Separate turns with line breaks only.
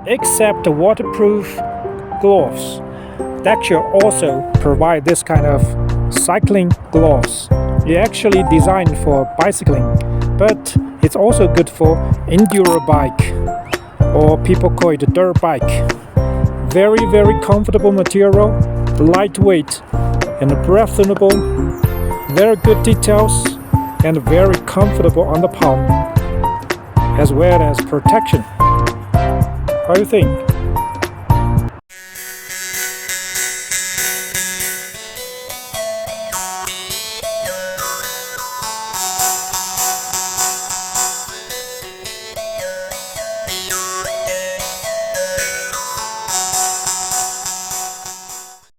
except the waterproof gloves. Dexshell also provide this kind of cycling gloves. It's actually designed for bicycling, but it's also good for enduro bike, or people call it a dirt bike. Very comfortable material, lightweight and breathable, very good details and very comfortable on the palm, as well as protection. How do you think?